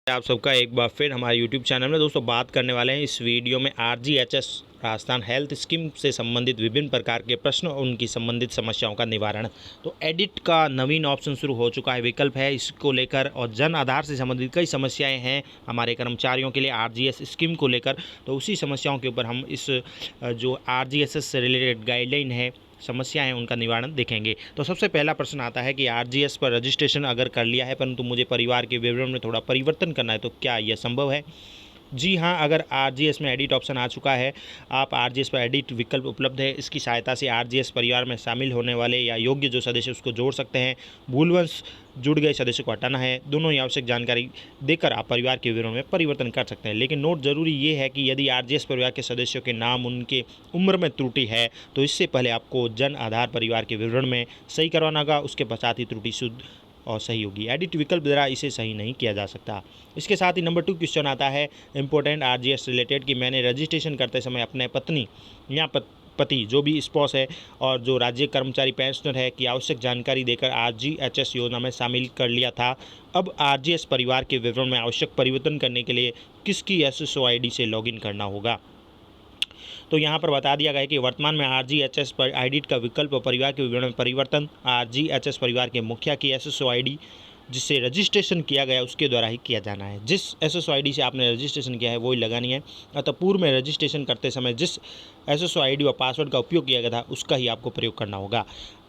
आप सबका एक बार फिर हमारे YouTube चैनल में दोस्तों बात करने वाले हैं इस वीडियो में RGHS राजस्थान हेल्थ स्कीम से संबंधित विभिन्न प्रकार के प्रश्न और उनकी संबंधित समस्याओं का निवारण। तो एडिट का नवीन ऑप्शन शुरू हो चुका है, विकल्प है इसको लेकर, और जन आधार से संबंधित कई समस्याएं हैं हमारे कर्मचारियों के लिए RGS स्कीम को लेकर। तो उसी समस्याओं के ऊपर हम इस जो RGHS से रिलेटेड गाइडलाइन है, समस्याएं हैं, उनका निवारण देखेंगे। तो सबसे पहला प्रश्न आता है कि आरजीएस पर रजिस्ट्रेशन अगर कर लिया है परंतु मुझे परिवार के विवरण में थोड़ा परिवर्तन करना है, तो क्या यह संभव है? जी हाँ, अगर आरजीएस में एडिट ऑप्शन आ चुका है, आप आरजीएस पर एडिट विकल्प उपलब्ध है, इसकी सहायता से आरजीएस परिवार में शामिल होने वाले या योग्य जो सदस्य उसको जोड़ सकते हैं। भूलवश जुड़ गए सदस्य को हटाना है, दोनों ही आवश्यक जानकारी देकर आप परिवार के विवरण में परिवर्तन कर सकते हैं। लेकिन नोट जरूरी ये है कि यदि आरजीएस परिवार के सदस्यों के नाम, उनके उम्र में त्रुटि है, तो इससे पहले आपको जन आधार परिवार के विवरण में सही करवाना होगा, उसके पश्चात ही त्रुटि शुद्ध और सही होगी। एडिट विकल्प द्वारा इसे सही नहीं किया जा सकता। इसके साथ ही नंबर 2 क्वेश्चन आता है इंपॉर्टेंट आरजीएस रिलेटेड, कि मैंने रजिस्ट्रेशन करते समय अपने पत्नी या पति जो भी स्पॉस है और जो राज्य कर्मचारी पेंशनर है की आवश्यक जानकारी देकर आरजीएचएस योजना में शामिल कर लिया था। अब आरजीएस परिवार के विवरण में आवश्यक परिवर्तन करने के लिए किसकी एसएसओ आईडी से लॉगिन करना होगा? तो यहाँ पर बता दिया गया है कि वर्तमान में आरजीएचएस पर एडिट का विकल्प और परिवार के विवरण में परिवर्तन आरजीएचएस परिवार के मुखिया की एसएसओ आईडी जिससे रजिस्ट्रेशन किया गया उसके द्वारा ही किया जाना है। जिस एसएसओ आईडी से आपने रजिस्ट्रेशन किया है वही लगानी है। अतः पूर्व में रजिस्ट्रेशन करते समय जिस एसएसओ आईडी व पासवर्ड का उपयोग किया गया था उसका ही आपको प्रयोग करना होगा।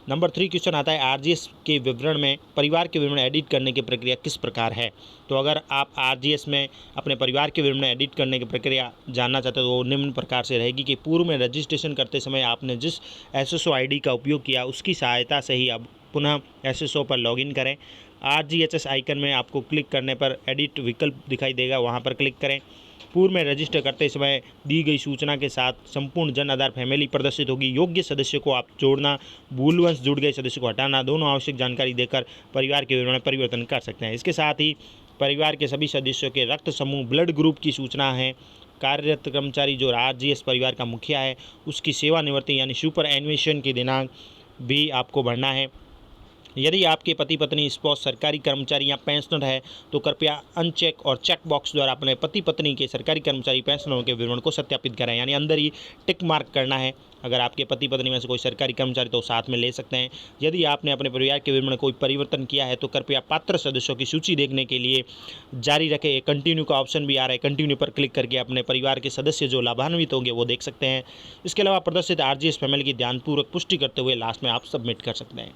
नंबर 3 क्वेश्चन आता है आरजीएस के विवरण में परिवार के विवरण एडिट करने की प्रक्रिया किस प्रकार है? तो अगर आप आरजीएस में अपने परिवार के विवरण एडिट करने की प्रक्रिया जानना चाहते हो तो वो निम्न प्रकार से रहेगी कि पूर्व में रजिस्ट्रेशन करते समय आपने जिस एसएसओ आईडी का उपयोग किया उसकी सहायता से ही अब पुनः एसएसओ पर लॉगिन करें। आरजीएचएस आइकन में आपको क्लिक करने पर एडिट विकल्प दिखाई देगा, वहाँ पर क्लिक करें। पूर्व में रजिस्टर करते समय दी गई सूचना के साथ संपूर्ण जन आधार फैमिली प्रदर्शित होगी। योग्य सदस्य को आप जोड़ना, भूलवश जुड़ गए सदस्य को हटाना, दोनों आवश्यक जानकारी देकर परिवार के विवरण में परिवर्तन कर सकते हैं। इसके साथ ही परिवार के सभी सदस्यों के रक्त समूह, ब्लड ग्रुप की सूचना है। कार्यरत कर्मचारी जो आरजीएस परिवार का मुखिया है उसकी सेवानिवृत्ति यानी सुपर एनुएशन की दिनांक भी आपको भरना है। यदि आपके पति पत्नी स्पॉस सरकारी कर्मचारी या पेंशनर है तो कृपया अनचेक और चेक बॉक्स द्वारा अपने पति पत्नी के सरकारी कर्मचारी पेंशनरों के विवरण को सत्यापित करें, यानी अंदर ही टिक मार्क करना है। अगर आपके पति पत्नी में से कोई सरकारी कर्मचारी तो साथ में ले सकते हैं। यदि आपने अपने परिवार के विवरण में कोई परिवर्तन किया है तो कृपया पात्र सदस्यों की सूची देखने के लिए जारी रखें। कंटिन्यू का ऑप्शन भी आ रहा है, कंटिन्यू पर क्लिक करके अपने परिवार के सदस्य जो लाभान्वित होंगे वो देख सकते हैं। इसके अलावा प्रदर्शित आरजीएस फैमिली की ध्यानपूर्वक पुष्टि करते हुए लास्ट में आप सबमिट कर सकते हैं।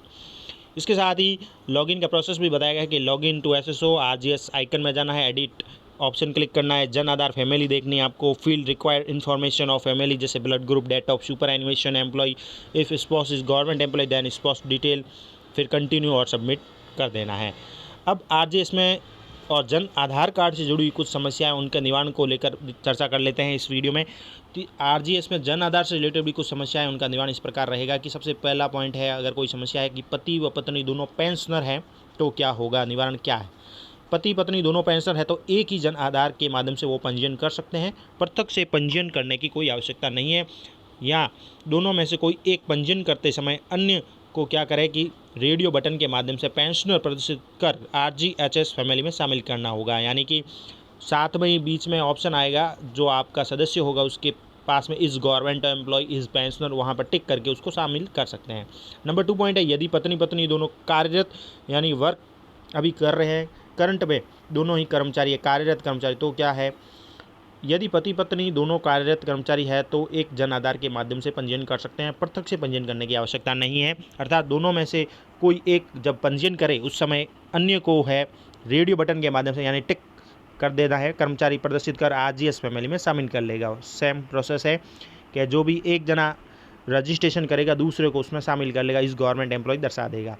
इसके साथ ही लॉगिन का प्रोसेस भी बताया गया है कि login to SSO RGS icon में जाना है, एडिट ऑप्शन क्लिक करना है, जन आधार फैमिली देखनी है आपको, field required information of family जैसे blood group, date of superannuation employee, if spouse is government employee then spouse detail, फिर कंटिन्यू और सबमिट कर देना है। अब आरजीएस में और जन आधार कार्ड से जुड़ी कुछ समस्याएं उनके निवारण को लेकर चर्चा कर लेते हैं इस वीडियो में। तो आरजीएस में जन आधार से रिलेटेड भी कुछ समस्याएं, उनका निवारण इस प्रकार रहेगा कि सबसे पहला पॉइंट है, अगर कोई समस्या है कि पति व पत्नी दोनों पेंशनर हैं तो क्या होगा, निवारण क्या है? पति पत्नी दोनों पेंशनर है तो एक ही जन आधार के माध्यम से वो पंजीयन कर सकते हैं, पृथक से पंजीयन करने की कोई आवश्यकता नहीं है। या दोनों में से कोई एक पंजीयन करते समय अन्य को क्या करें कि रेडियो बटन के माध्यम से पेंशनर प्रदर्शित कर आरजीएचएस फैमिली में शामिल करना होगा, यानी कि साथ में ही बीच में ऑप्शन आएगा जो आपका सदस्य होगा उसके पास में इस गवर्नमेंट एम्प्लॉय इस पेंशनर, वहाँ पर टिक करके उसको शामिल कर सकते हैं। नंबर 2 पॉइंट है, यदि पत्नी पत्नी दोनों कार्यरत यानी वर्क अभी कर रहे हैं, करंट में दोनों ही कर्मचारी है, कार्यरत कर्मचारी, तो क्या है, यदि पति पत्नी दोनों कार्यरत कर्मचारी है तो एक जन आधार के माध्यम से पंजीयन कर सकते हैं, पृथक से पंजीयन करने की आवश्यकता नहीं है। अर्थात दोनों में से कोई एक जब पंजीयन करे उस समय अन्य को है रेडियो बटन के माध्यम से यानी टिक कर देना है, कर्मचारी प्रदर्शित कर आरजीएस फैमिली में शामिल कर लेगा। सेम प्रोसेस है कि जो भी एक जना रजिस्ट्रेशन करेगा दूसरे को उसमें शामिल कर लेगा, इस गवर्नमेंट एम्प्लॉय दर्शा देगा।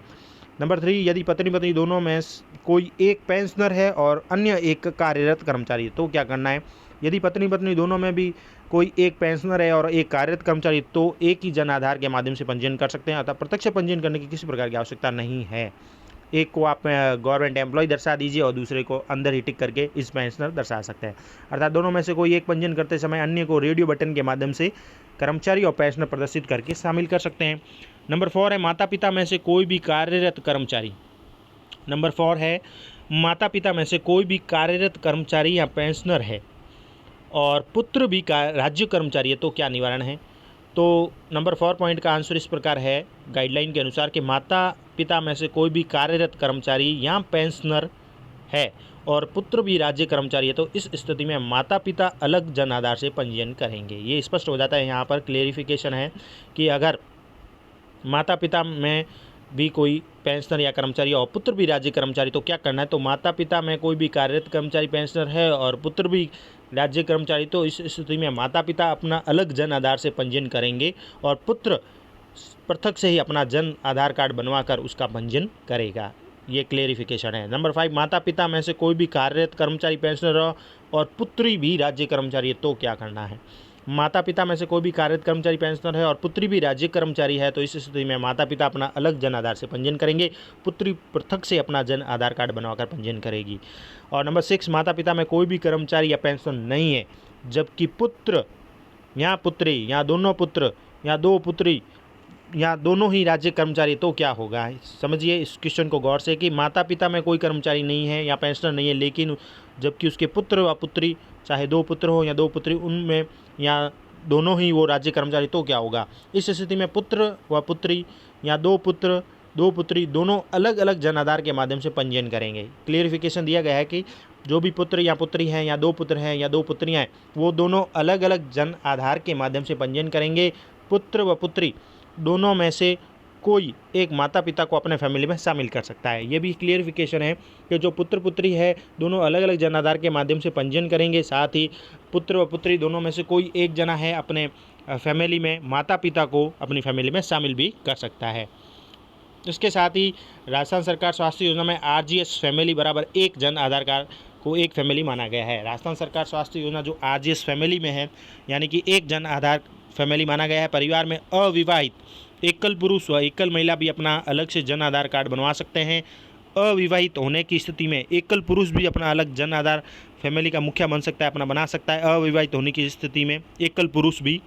नंबर 3, यदि पत्नी पत्नी दोनों में कोई एक पेंशनर है और अन्य एक कार्यरत कर्मचारी तो क्या करना है? यदि पत्नी पत्नी दोनों में भी कोई एक पेंशनर है और एक कार्यरत कर्मचारी तो एक ही जन आधार के माध्यम से पंजीयन कर सकते हैं, अतः प्रत्यक्ष पंजीयन करने की किसी प्रकार की आवश्यकता नहीं है। एक को आप गवर्नमेंट एम्प्लॉय दर्शा दीजिए और दूसरे को अंदर ही टिक करके इस पेंशनर दर्शा सकते हैं। अर्थात दोनों में से कोई एक पंजीयन करते समय अन्य को रेडियो बटन के माध्यम से कर्मचारी और पेंशनर प्रदर्शित करके शामिल कर सकते हैं। नंबर 4 है, माता पिता में से कोई भी कार्यरत कर्मचारी। नंबर 4 है, माता पिता में से कोई भी कार्यरत कर्मचारी या पेंशनर है और पुत्र भी राज्य कर्मचारी है तो क्या निवारण है। तो नंबर 4 पॉइंट का आंसर इस प्रकार है गाइडलाइन के अनुसार कि माता पिता में से कोई भी कार्यरत कर्मचारी या पेंशनर है और पुत्र भी राज्य कर्मचारी है तो इस स्थिति में माता पिता अलग जन आधार से पंजीयन करेंगे। ये स्पष्ट हो जाता है, यहाँ पर क्लेरिफिकेशन है कि अगर माता पिता में भी कोई पेंशनर या कर्मचारी और पुत्र भी राज्य कर्मचारी तो क्या करना है। तो माता पिता में कोई भी कार्यरत कर्मचारी पेंशनर है और पुत्र भी राज्य कर्मचारी तो इस स्थिति में माता पिता अपना अलग जन आधार से पंजीयन करेंगे और पुत्र पृथक से ही अपना जन आधार कार्ड बनवाकर उसका पंजीयन करेगा। ये क्लेरिफिकेशन है। नंबर 5, माता पिता में से कोई भी कार्यरत कर्मचारी पेंशनर और पुत्री भी राज्य कर्मचारी है तो क्या करना है। माता पिता में से कोई भी कार्यरत कर्मचारी पेंशनर है और पुत्री भी राज्य कर्मचारी है तो इस स्थिति में माता पिता अपना अलग जन आधार से पंजीयन करेंगे, पुत्री पृथक से अपना जन आधार कार्ड बनवाकर पंजीयन करेगी। और नंबर 6, माता पिता में कोई भी कर्मचारी या पेंशनर नहीं है जबकि पुत्र या पुत्री या दोनों पुत्र या दो पुत्री या दोनों ही राज्य कर्मचारी तो क्या होगा। समझिए इस क्वेश्चन को गौर से कि माता पिता में कोई कर्मचारी नहीं है या पेंशनर नहीं है लेकिन जबकि उसके पुत्र व पुत्री चाहे दो पुत्र हो या दो पुत्री उनमें या दोनों ही वो राज्य कर्मचारी तो क्या होगा। इस स्थिति में पुत्र व पुत्री या दो पुत्र दो पुत्री दोनों अलग अलग जन आधार के माध्यम से पंजीयन करेंगे। क्लियरिफिकेशन दिया गया है कि जो भी पुत्र या पुत्री हैं या दो पुत्र हैं या दो पुत्रियाँ हैं वो दोनों अलग अलग जन आधार के माध्यम से पंजीयन करेंगे। पुत्र व पुत्री दोनों में से कोई एक माता पिता को अपने फैमिली में शामिल कर सकता है। ये भी क्लियरिफिकेशन है कि जो पुत्र पुत्री है दोनों अलग अलग जन आधार के माध्यम से पंजीयन करेंगे, साथ ही पुत्र व पुत्री दोनों में से कोई एक जना है अपने फैमिली में माता पिता को अपनी फैमिली में शामिल भी कर सकता है। इसके साथ ही राजस्थान सरकार स्वास्थ्य योजना में RGS फैमिली बराबर एक जन आधार कार्ड को एक फैमिली माना गया है। राजस्थान सरकार स्वास्थ्य योजना जो RGS फैमिली में है यानी कि एक जन आधार फैमिली माना गया है। परिवार में अविवाहित एकल पुरुष व एकल महिला भी अपना अलग से जन आधार कार्ड बनवा सकते हैं। अविवाहित होने की स्थिति में एकल पुरुष भी अपना अलग जन आधार फैमिली का मुखिया बन सकता है, अपना बना सकता है। अविवाहित होने की स्थिति में एकल पुरुष भी।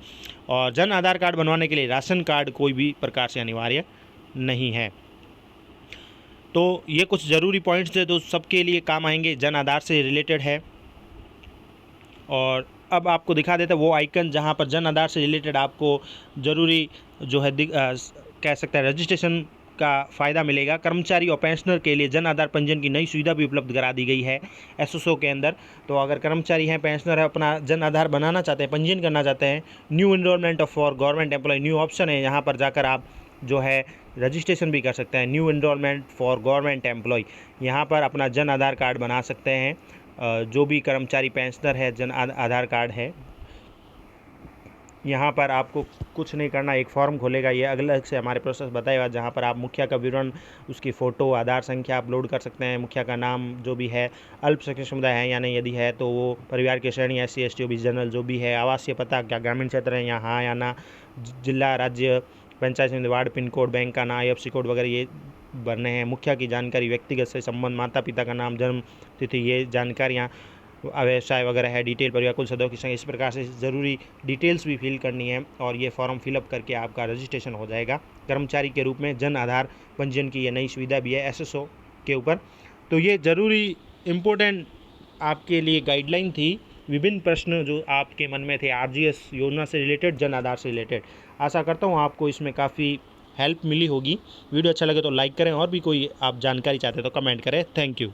और जन आधार कार्ड बनवाने के लिए राशन कार्ड कोई भी प्रकार से अनिवार्य नहीं है। तो ये कुछ ज़रूरी पॉइंट्स थे जो सबके लिए काम आएंगे, जन आधार से रिलेटेड है। और अब आपको दिखा देते हैं वो आइकन जहाँ पर जन आधार से रिलेटेड आपको ज़रूरी जो है कह सकते हैं रजिस्ट्रेशन का फ़ायदा मिलेगा। कर्मचारी और पेंशनर के लिए जन आधार पंजीयन की नई सुविधा भी उपलब्ध करा दी गई है SSO के अंदर। तो अगर कर्मचारी हैं पेंशनर है अपना जन आधार बनाना चाहते हैं, पंजीयन करना चाहते हैं, new enrolment for government employ new option है, यहाँ पर जाकर आप जो है रजिस्ट्रेशन भी कर सकते हैं। New enrolment for government employ यहाँ पर अपना जन आधार कार्ड बना सकते हैं। जो भी कर्मचारी पेंशनर है जन आधार कार्ड है, यहाँ पर आपको कुछ नहीं करना, एक फॉर्म खोलेगा, ये अलग से हमारे प्रोसेस बताएगा जहाँ पर आप मुखिया का विवरण, उसकी फ़ोटो, आधार संख्या अपलोड कर सकते हैं। मुखिया का नाम जो भी है, अल्पसंख्यक समुदाय है या नहीं, यदि है तो वो परिवार की श्रेणी SC ST OBC जनरल जो भी है, आवासीय पता क्या ग्रामीण क्षेत्र है या हाँ या ना, जिला राज्य पंचायत समिति वार्ड पिन कोड, बैंक का नाम, IFSC कोड वगैरह ये भरने हैं। मुखिया की जानकारी, व्यक्तिगत से संबंध, माता पिता का नाम, जन्म तिथि, ये जानकारियाँ, व्यवसाय वगैरह है, डिटेल, परिवार कुल सदस्यों की संख्या, इस प्रकार से ज़रूरी डिटेल्स भी फिल करनी है और ये फॉर्म फिलअप करके आपका रजिस्ट्रेशन हो जाएगा कर्मचारी के रूप में। जन आधार पंजीयन की ये नई सुविधा भी है SSO के ऊपर। तो ये ज़रूरी इम्पोर्टेंट आपके लिए गाइडलाइन थी, विभिन्न प्रश्न जो आपके मन में थे RGS योजना से रिलेटेड, जन आधार से रिलेटेड। आशा करता हूँ आपको इसमें काफ़ी हेल्प मिली होगी। वीडियो अच्छा लगे तो लाइक करें और भी कोई आप जानकारी चाहते हैं तो कमेंट करें। Thank you.